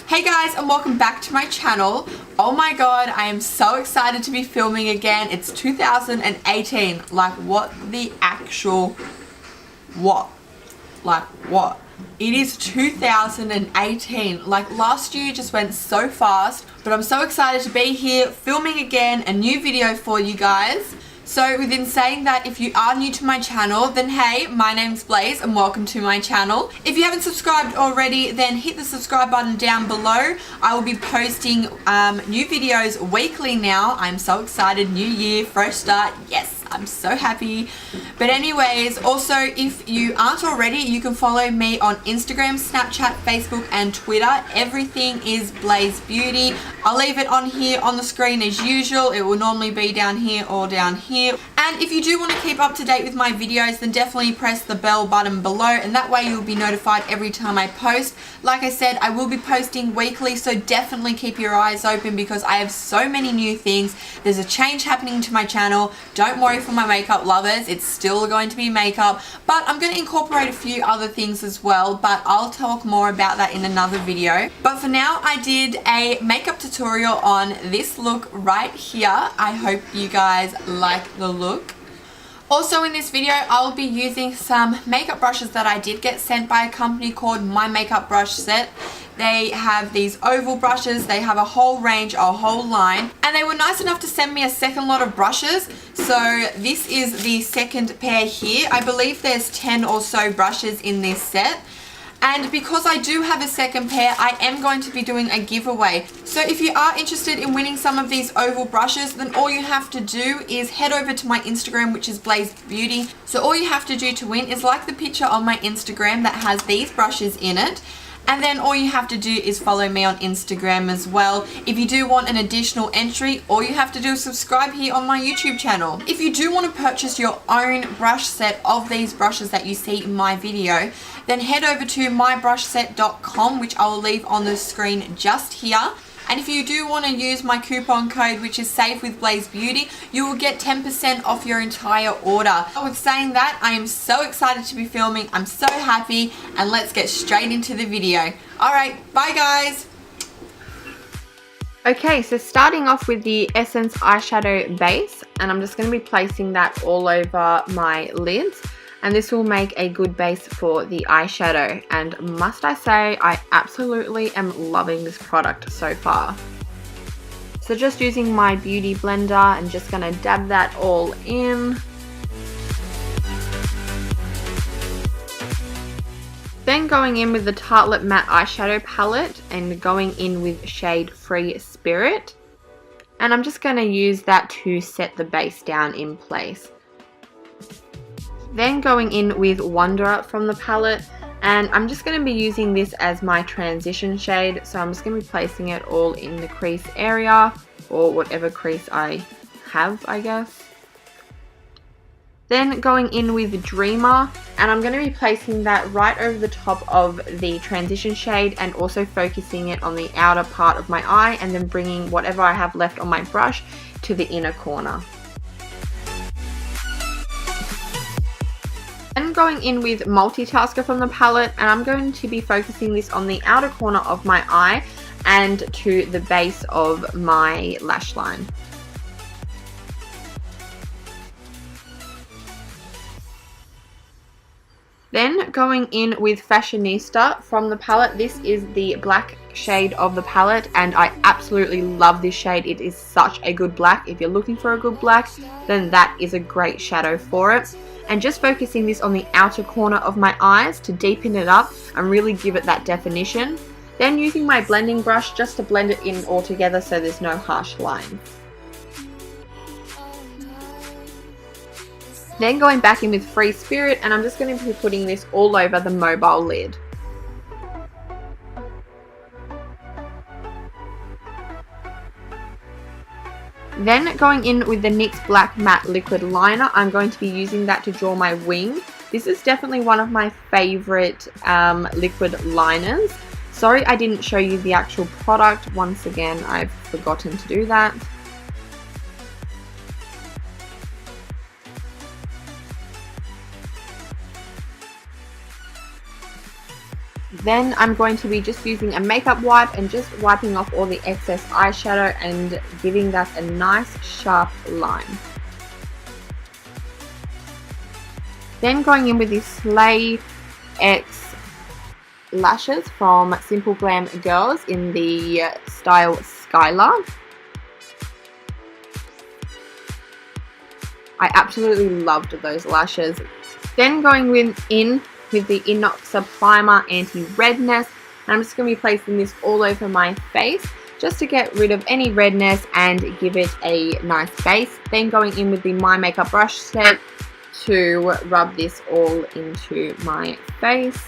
Hey guys, and welcome back to my channel. Oh my god, I am so excited to be filming again. It's 2018. Like what the actual what? Like what? It is 2018. Like last year just went so fast, but I'm so excited to be here filming again a new video for you guys. So within saying that, if you are new to my channel, then hey, my name's Blaze and welcome to my channel. If you haven't subscribed already, then hit the subscribe button down below. I will be posting new videos weekly now. I'm so excited. New year, fresh start. Yes, I'm so happy. But anyways, also if you aren't already, you can follow me on Instagram, Snapchat, Facebook and Twitter. Everything is Blaze Beauty. I'll leave it on here on the screen as usual. It will normally be down here or down here. And if you do want to keep up to date with my videos, then definitely press the bell button below, and that way you'll be notified every time I post. Like I said, I will be posting weekly, so definitely keep your eyes open because I have so many new things. There's a change happening to my channel. Don't worry for my makeup lovers, it's still going to be makeup, but I'm going to incorporate a few other things as well, but I'll talk more about that in another video. But for now, I did a makeup tutorial on this look right here. I hope you guys like the look. Also in this video, I'll be using some makeup brushes that I did get sent by a company called My Makeup Brush Set. They have these oval brushes, they have a whole range, a whole line, and they were nice enough to send me a second lot of brushes. So this is the second pair here. I believe there's 10 or so brushes in this set. And because I do have a second pair, I am going to be doing a giveaway. So if you are interested in winning some of these oval brushes, then all you have to do is head over to my Instagram, which is Blaze Beauty. So all you have to do to win is like the picture on my Instagram that has these brushes in it. And then all you have to do is follow me on Instagram as well. If you do want an additional entry, all you have to do is subscribe here on my YouTube channel. If you do want to purchase your own brush set of these brushes that you see in my video, then head over to mybrushset.com, which I will leave on the screen just here. And if you do want to use my coupon code, which is Save with Blaze Beauty, you will get 10% off your entire order. With saying that, I am so excited to be filming. I'm so happy, and let's get straight into the video. Alright, bye guys! Okay, so starting off with the Essence eyeshadow base, and I'm just going to be placing that all over my lids. And this will make a good base for the eyeshadow, and must I say, I absolutely am loving this product so far. So just using my beauty blender and just going to dab that all in. Then going in with the Tartelette Matte eyeshadow palette and going in with shade Free Spirit. And I'm just going to use that to set the base down in place. Then going in with Wonder from the palette, and I'm just going to be using this as my transition shade, so I'm just going to be placing it all in the crease area, or whatever crease I have, I guess. Then going in with Dreamer, and I'm going to be placing that right over the top of the transition shade and also focusing it on the outer part of my eye, and then bringing whatever I have left on my brush to the inner corner. And going in with Multitasker from the palette, and I'm going to be focusing this on the outer corner of my eye and to the base of my lash line. Then going in with Fashionista from the palette. This is the black shade of the palette, and I absolutely love this shade. It is such a good black. If you're looking for a good black, then that is a great shadow for it. And just focusing this on the outer corner of my eyes to deepen it up and really give it that definition. Then using my blending brush just to blend it in all together so there's no harsh lines. Then going back in with Free Spirit, and I'm just going to be putting this all over the mobile lid. Then going in with the NYX Black Matte Liquid Liner, I'm going to be using that to draw my wing. This is definitely one of my favorite liquid liners. Sorry I didn't show you the actual product. Once again, I've forgotten to do that. Then I'm going to be just using a makeup wipe and just wiping off all the excess eyeshadow and giving that a nice sharp line. Then going in with the Slay X lashes from Simple Glam Girls in the style Skylark. I absolutely loved those lashes. Then going in with the Inoxa Primer Anti-Redness. And I'm just going to be placing this all over my face just to get rid of any redness and give it a nice base. Then going in with the My Makeup brush set to rub this all into my face.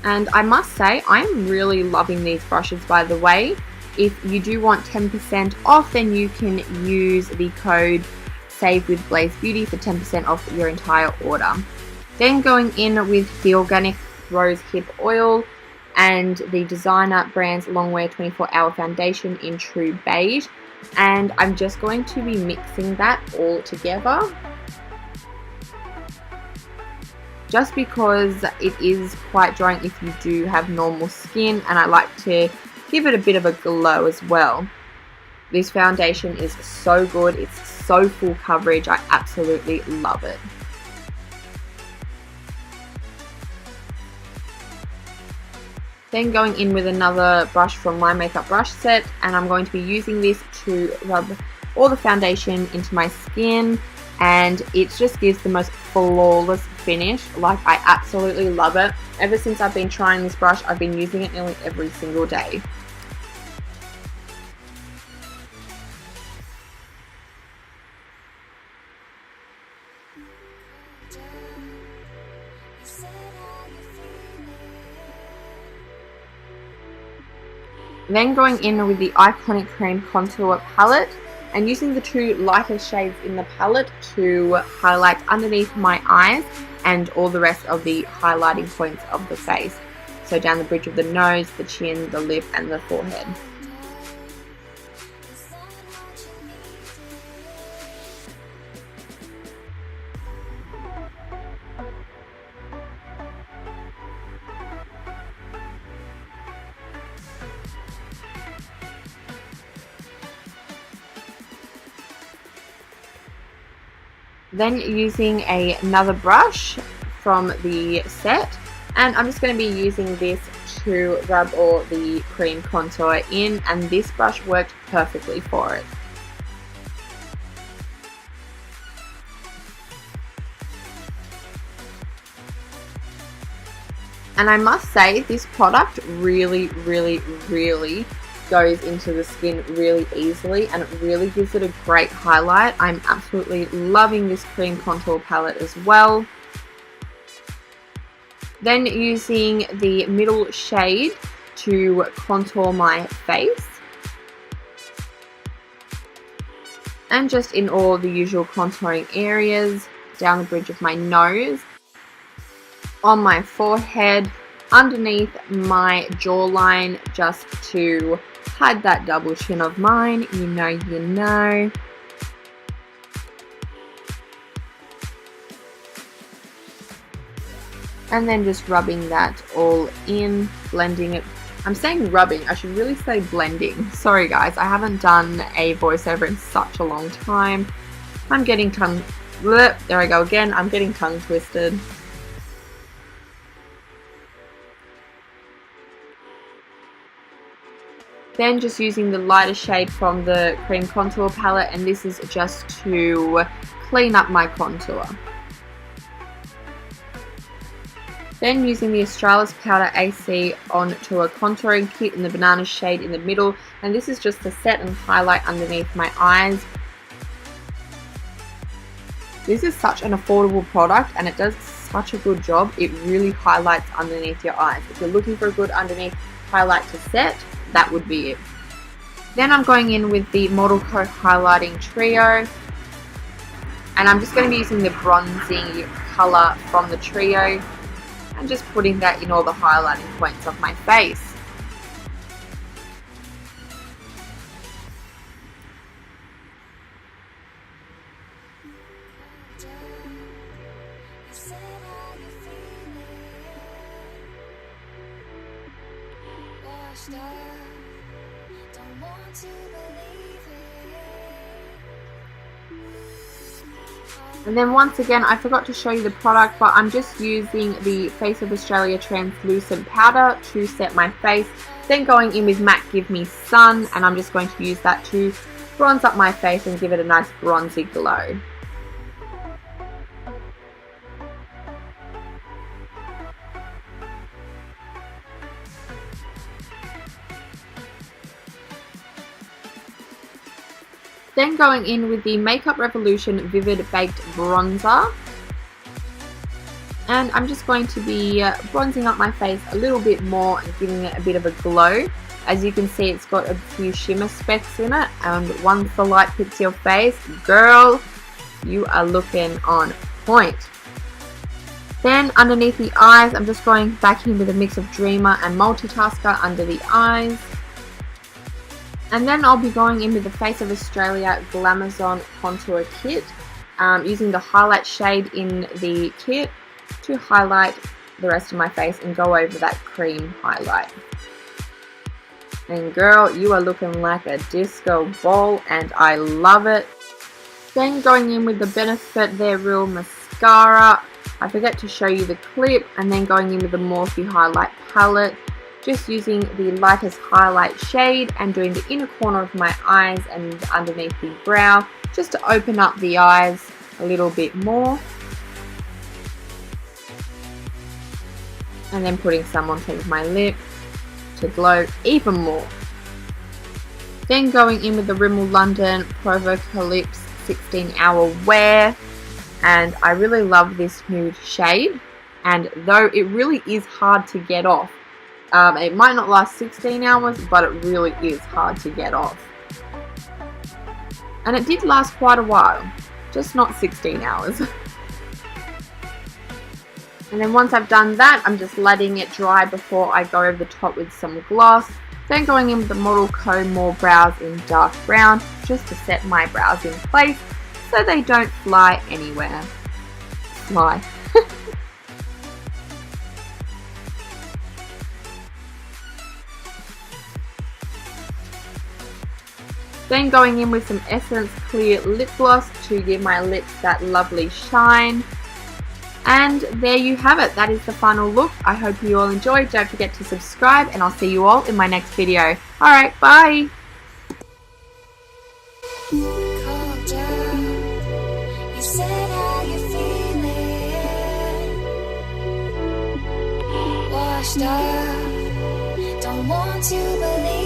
And I must say, I'm really loving these brushes, by the way. If you do want 10% off, then you can use the code Save with Blaze Beauty for 10% off your entire order. Then going in with the Organic Rose Hip Oil and the Designer Brands Longwear 24-Hour Foundation in True Beige. And I'm just going to be mixing that all together, just because it is quite drying if you do have normal skin, and I like to give it a bit of a glow as well. This foundation is so good, it's so full coverage, I absolutely love it. Then going in with another brush from My Makeup brush set, and I'm going to be using this to rub all the foundation into my skin, and it just gives the most flawless finish. Like, I absolutely love it. Ever since I've been trying this brush, I've been using it nearly every single day. Then going in with the Iconic Cream Contour Palette and using the two lighter shades in the palette to highlight underneath my eyes and all the rest of the highlighting points of the face. So down the bridge of the nose, the chin, the lip and the forehead. Then using another brush from the set, and I'm just going to be using this to rub all the cream contour in, and this brush worked perfectly for it. And I must say, this product really goes into the skin really easily, and it really gives it a great highlight. I'm absolutely loving this cream contour palette as well. Then using the middle shade to contour my face, and just in all the usual contouring areas, down the bridge of my nose, on my forehead, underneath my jawline, just to hide that double chin of mine. You know. And then just rubbing that all in, blending it. I'm saying rubbing, I should really say blending. Sorry guys, I haven't done a voiceover in such a long time. I'm getting there I go again, I'm getting tongue twisted. Then just using the lighter shade from the cream contour palette, and this is just to clean up my contour. Then using the Australis Powder AC onto a contouring kit in the banana shade in the middle, and this is just to set and highlight underneath my eyes. This is such an affordable product and it does such a good job. It really highlights underneath your eyes. If you're looking for a good underneath highlight to set, that would be it. Then I'm going in with the Model Co Highlighting Trio, and I'm just going to be using the bronzy colour from the trio and just putting that in all the highlighting points of my face. And then once again, I forgot to show you the product, but I'm just using the Face of Australia translucent powder to set my face. Then going in with MAC Give Me Sun, and I'm just going to use that to bronze up my face and give it a nice bronzy glow. Then going in with the Makeup Revolution Vivid Baked Bronzer. And I'm just going to be bronzing up my face a little bit more and giving it a bit of a glow. As you can see, it's got a few shimmer specks in it. And once the light hits your face, girl, you are looking on point. Then underneath the eyes, I'm just going back in with a mix of Dreamer and Multitasker under the eyes. And then I'll be going in with the Face of Australia Glamazon Contour Kit, using the highlight shade in the kit to highlight the rest of my face and go over that cream highlight. And girl, you are looking like a disco ball, and I love it. Then going in with the Benefit They're Real Mascara. I forget to show you the clip, and then going in with the Morphe Highlight Palette. Just using the lightest highlight shade and doing the inner corner of my eyes and underneath the brow, just to open up the eyes a little bit more. And then putting some on top of my lip to glow even more. Then going in with the Rimmel London Provocalypse 16 Hour Wear. And I really love this nude shade. And though it really is hard to get off, it might not last 16 hours, but it really is hard to get off. And it did last quite a while, just not 16 hours. And then once I've done that, I'm just letting it dry before I go over the top with some gloss. Then going in with the Model Co More Brows in dark brown, just to set my brows in place so they don't fly anywhere. Fly. Then going in with some Essence Clear Lip Gloss to give my lips that lovely shine. And there you have it. That is the final look. I hope you all enjoyed. Don't forget to subscribe, and I'll see you all in my next video. Alright, bye! Calm down. You said how you feeling. Washed up. Don't want to believe